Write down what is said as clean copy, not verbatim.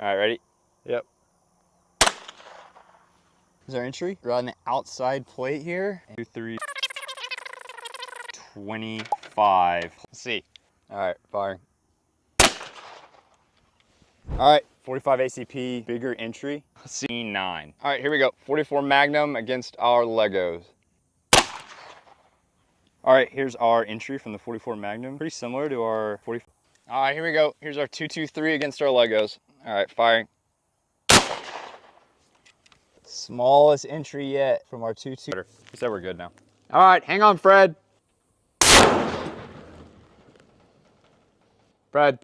All right, ready? Yep. Here's our entry. We're on the outside plate here. 2, 3, 25. Let's see. All right, firing. All right, 45 ACP, bigger entry. Let's see, 9. All right, here we go. 44 Magnum against our Legos. All right, here's our entry from the 44 Magnum. Pretty similar to our 40. All right, here we go. Here's our 223 against our Legos. All right, firing. Smallest entry yet from our 2-2. He said we're good now. All right, hang on, Fred. Fred.